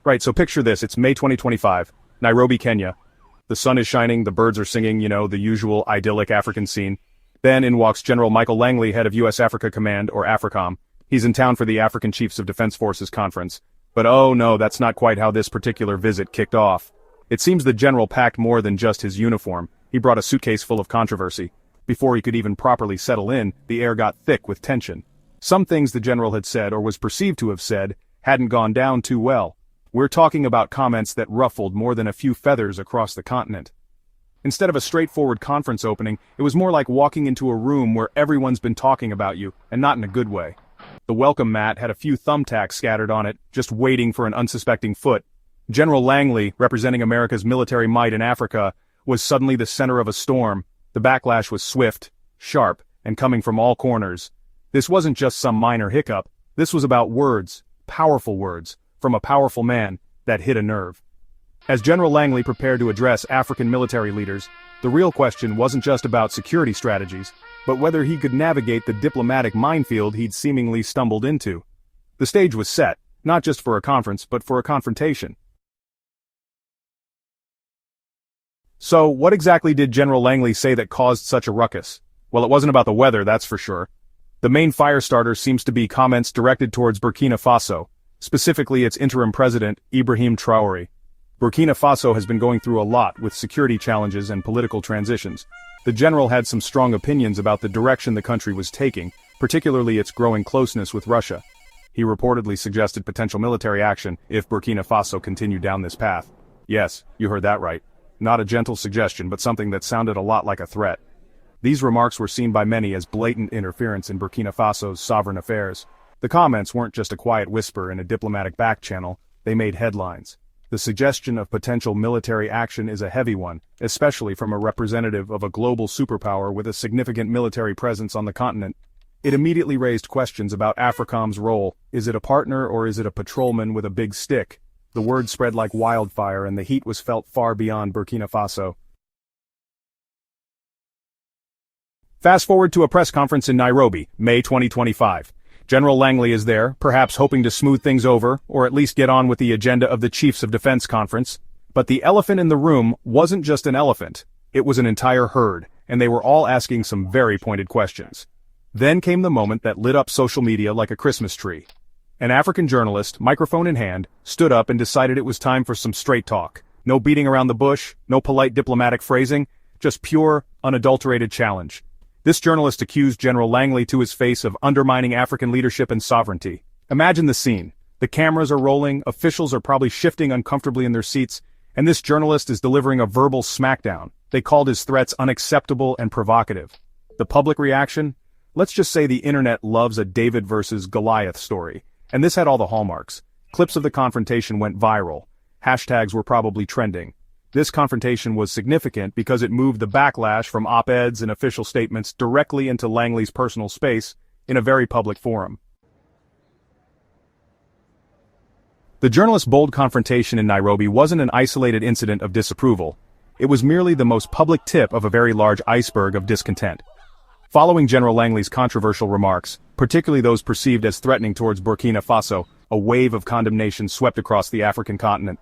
Right, so picture this, it's May 2025, Nairobi, Kenya. The sun is shining, the birds are singing, the usual idyllic African scene. Then in walks General Michael Langley, head of U.S. Africa Command, or AFRICOM. He's in town for the African Chiefs of Defense Forces conference. But oh no, that's not quite how this particular visit kicked off. It seems the general packed more than just his uniform. He brought a suitcase full of controversy. Before he could even properly settle in, the air got thick with tension. Some things the general had said, or was perceived to have said, hadn't gone down too well. We're talking about comments that ruffled more than a few feathers across the continent. Instead of a straightforward conference opening, it was more like walking into a room where everyone's been talking about you, and not in a good way. The welcome mat had a few thumbtacks scattered on it, just waiting for an unsuspecting foot. General Langley, representing America's military might in Africa, was suddenly the center of a storm. The backlash was swift, sharp, and coming from all corners. This wasn't just some minor hiccup. This was about words, powerful words, from a powerful man, that hit a nerve. As General Langley prepared to address African military leaders, the real question wasn't just about security strategies, but whether he could navigate the diplomatic minefield he'd seemingly stumbled into. The stage was set, not just for a conference, but for a confrontation. So, what exactly did General Langley say that caused such a ruckus? Well, it wasn't about the weather, that's for sure. The main fire starter seems to be comments directed towards Burkina Faso, specifically its interim president, Ibrahim Traoré. Burkina Faso has been going through a lot with security challenges and political transitions. The general had some strong opinions about the direction the country was taking, particularly its growing closeness with Russia. He reportedly suggested potential military action if Burkina Faso continued down this path. Yes, you heard that right. Not a gentle suggestion, but something that sounded a lot like a threat. These remarks were seen by many as blatant interference in Burkina Faso's sovereign affairs. The comments weren't just a quiet whisper in a diplomatic back channel, they made headlines. The suggestion of potential military action is a heavy one, especially from a representative of a global superpower with a significant military presence on the continent. It immediately raised questions about AFRICOM's role. Is it a partner or is it a patrolman with a big stick? The word spread like wildfire and the heat was felt far beyond Burkina Faso. Fast forward to a press conference in Nairobi, May 2025. General Langley is there, perhaps hoping to smooth things over, or at least get on with the agenda of the Chiefs of Defense Conference. But the elephant in the room wasn't just an elephant. It was an entire herd, and they were all asking some very pointed questions. Then came the moment that lit up social media like a Christmas tree. An African journalist, microphone in hand, stood up and decided it was time for some straight talk. No beating around the bush, no polite diplomatic phrasing, just pure, unadulterated challenge. This journalist accused General Langley to his face of undermining African leadership and sovereignty. Imagine the scene. The cameras are rolling, officials are probably shifting uncomfortably in their seats, and this journalist is delivering a verbal smackdown. They called his threats unacceptable and provocative. The public reaction? Let's just say the internet loves a David versus Goliath story. And this had all the hallmarks. Clips of the confrontation went viral. Hashtags were probably trending. This confrontation was significant because it moved the backlash from op-eds and official statements directly into Langley's personal space in a very public forum. The journalist's bold confrontation in Nairobi wasn't an isolated incident of disapproval. It was merely the most public tip of a very large iceberg of discontent. Following General Langley's controversial remarks, particularly those perceived as threatening towards Burkina Faso, a wave of condemnation swept across the African continent.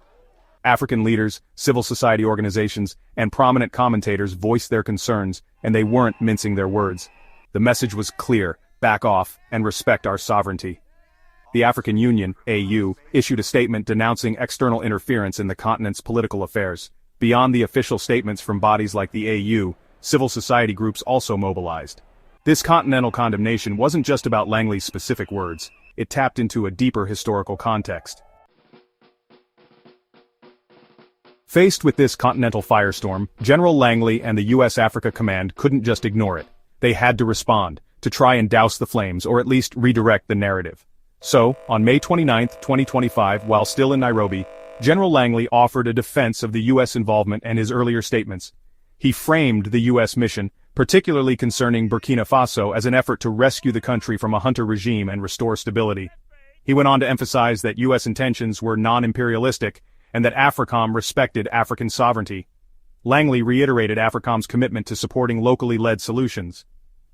African leaders, civil society organizations, and prominent commentators voiced their concerns, and they weren't mincing their words. The message was clear: back off and respect our sovereignty. The African Union, AU, issued a statement denouncing external interference in the continent's political affairs. Beyond the official statements from bodies like the AU, civil society groups also mobilized. This continental condemnation wasn't just about Langley's specific words. It tapped into a deeper historical context. Faced with this continental firestorm, General Langley and the U.S. Africa Command couldn't just ignore it. They had to respond, to try and douse the flames or at least redirect the narrative. So, on May 29, 2025, while still in Nairobi, General Langley offered a defense of the U.S. involvement and his earlier statements. He framed the U.S. mission, particularly concerning Burkina Faso, as an effort to rescue the country from a junta regime and restore stability. He went on to emphasize that U.S. intentions were non-imperialistic, and that AFRICOM respected African sovereignty. Langley reiterated AFRICOM's commitment to supporting locally led solutions.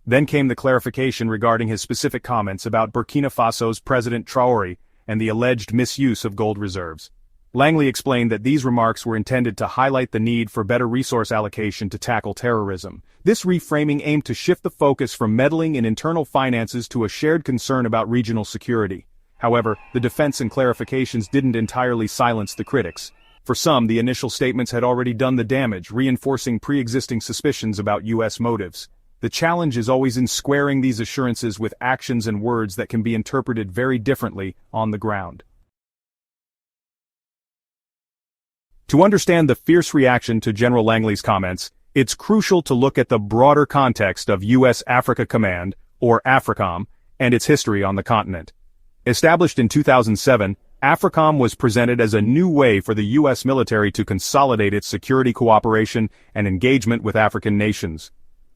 Then came the clarification regarding his specific comments about Burkina Faso's President Traoré and the alleged misuse of gold reserves. Langley explained that these remarks were intended to highlight the need for better resource allocation to tackle terrorism. This reframing aimed to shift the focus from meddling in internal finances to a shared concern about regional security. However, the defense and clarifications didn't entirely silence the critics. For some, the initial statements had already done the damage, reinforcing pre-existing suspicions about U.S. motives. The challenge is always in squaring these assurances with actions and words that can be interpreted very differently on the ground. To understand the fierce reaction to General Langley's comments, it's crucial to look at the broader context of U.S. Africa Command, or AFRICOM, and its history on the continent. Established in 2007, AFRICOM was presented as a new way for the U.S. military to consolidate its security cooperation and engagement with African nations.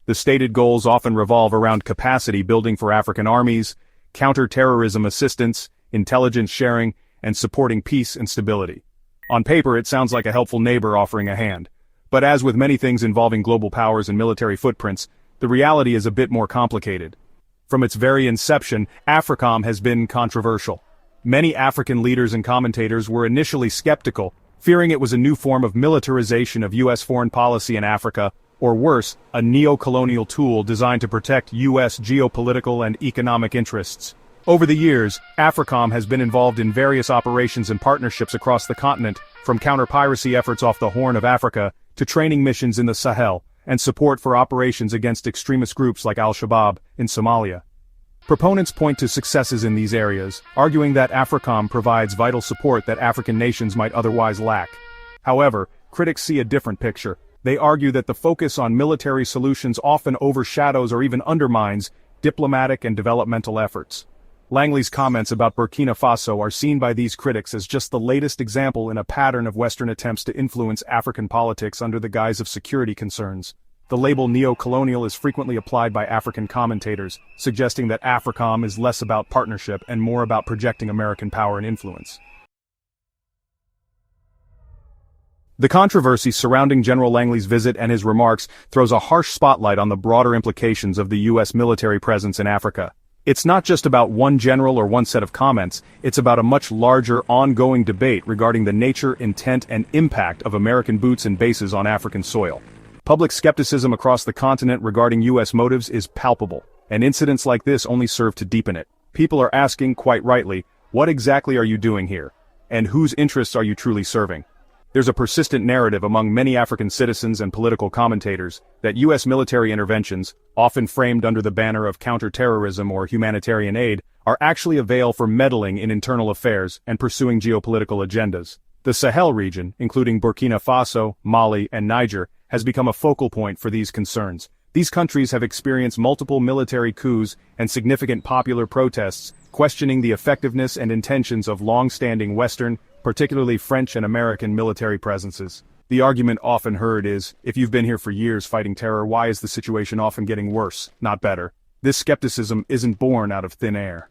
The stated goals often revolve around capacity building for African armies, counter-terrorism assistance, intelligence sharing, and supporting peace and stability. On paper, it sounds like a helpful neighbor offering a hand. But as with many things involving global powers and military footprints, the reality is a bit more complicated. From its very inception, AFRICOM has been controversial. Many African leaders and commentators were initially skeptical, fearing it was a new form of militarization of U.S. foreign policy in Africa, or worse, a neo-colonial tool designed to protect U.S. geopolitical and economic interests. Over the years, AFRICOM has been involved in various operations and partnerships across the continent, from counter-piracy efforts off the Horn of Africa, to training missions in the Sahel, and support for operations against extremist groups like Al-Shabaab in Somalia. Proponents point to successes in these areas, arguing that AFRICOM provides vital support that African nations might otherwise lack. However, critics see a different picture. They argue that the focus on military solutions often overshadows or even undermines diplomatic and developmental efforts. Langley's comments about Burkina Faso are seen by these critics as just the latest example in a pattern of Western attempts to influence African politics under the guise of security concerns. The label neo-colonial is frequently applied by African commentators, suggesting that AFRICOM is less about partnership and more about projecting American power and influence. The controversy surrounding General Langley's visit and his remarks throws a harsh spotlight on the broader implications of the U.S. military presence in Africa. It's not just about one general or one set of comments, it's about a much larger, ongoing debate regarding the nature, intent, and impact of American boots and bases on African soil. Public skepticism across the continent regarding U.S. motives is palpable, and incidents like this only serve to deepen it. People are asking, quite rightly, what exactly are you doing here? And whose interests are you truly serving? There's a persistent narrative among many African citizens and political commentators that U.S. military interventions, often framed under the banner of counter-terrorism or humanitarian aid, are actually a veil for meddling in internal affairs and pursuing geopolitical agendas. The Sahel region, including Burkina Faso, Mali, and Niger, has become a focal point for these concerns. These countries have experienced multiple military coups and significant popular protests, questioning the effectiveness and intentions of long-standing Western, particularly French and American military presences. The argument often heard is, if you've been here for years fighting terror, why is the situation often getting worse, not better? This skepticism isn't born out of thin air.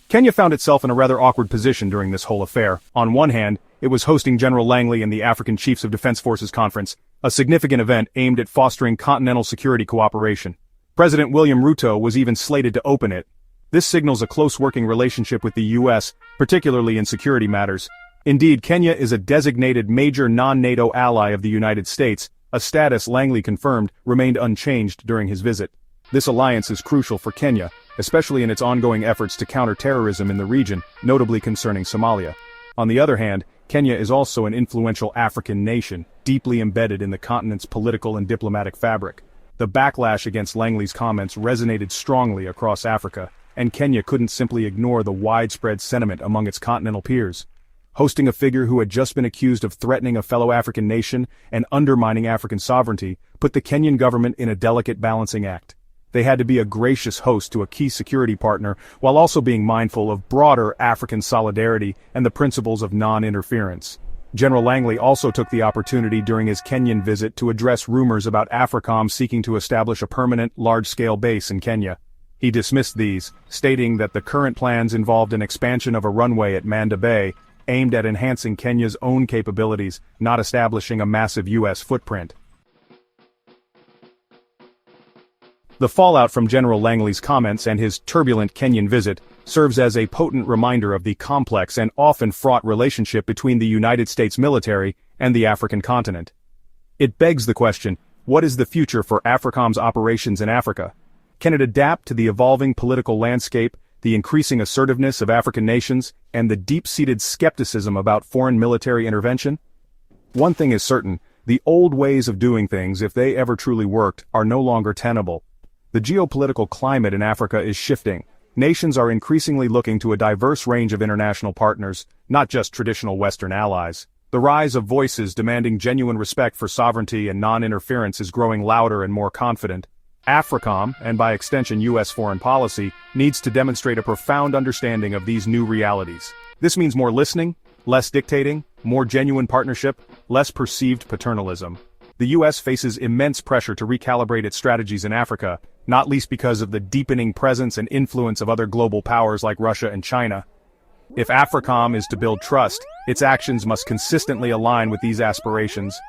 Kenya found itself in a rather awkward position during this whole affair. On one hand, it was hosting General Langley and the African Chiefs of Defense Forces Conference, a significant event aimed at fostering continental security cooperation. President William Ruto was even slated to open it. This signals a close working relationship with the U.S., particularly in security matters. Indeed, Kenya is a designated major non-NATO ally of the United States, a status Langley confirmed remained unchanged during his visit. This alliance is crucial for Kenya, especially in its ongoing efforts to counter terrorism in the region, notably concerning Somalia. On the other hand, Kenya is also an influential African nation, deeply embedded in the continent's political and diplomatic fabric. The backlash against Langley's comments resonated strongly across Africa, and Kenya couldn't simply ignore the widespread sentiment among its continental peers. Hosting a figure who had just been accused of threatening a fellow African nation and undermining African sovereignty put the Kenyan government in a delicate balancing act. They had to be a gracious host to a key security partner while also being mindful of broader African solidarity and the principles of non-interference. General Langley also took the opportunity during his Kenyan visit to address rumors about AFRICOM seeking to establish a permanent, large-scale base in Kenya. He dismissed these, stating that the current plans involved an expansion of a runway at Manda Bay, aimed at enhancing Kenya's own capabilities, not establishing a massive U.S. footprint. The fallout from General Langley's comments and his turbulent Kenyan visit serves as a potent reminder of the complex and often fraught relationship between the United States military and the African continent. It begs the question, what is the future for AFRICOM's operations in Africa? Can it adapt to the evolving political landscape, the increasing assertiveness of African nations, and the deep-seated skepticism about foreign military intervention? One thing is certain, the old ways of doing things, if they ever truly worked, are no longer tenable. The geopolitical climate in Africa is shifting. Nations are increasingly looking to a diverse range of international partners, not just traditional Western allies. The rise of voices demanding genuine respect for sovereignty and non-interference is growing louder and more confident. AFRICOM, and by extension U.S. foreign policy, needs to demonstrate a profound understanding of these new realities. This means more listening, less dictating, more genuine partnership, less perceived paternalism. The U.S. faces immense pressure to recalibrate its strategies in Africa, not least because of the deepening presence and influence of other global powers like Russia and China. If AFRICOM is to build trust, its actions must consistently align with these aspirations.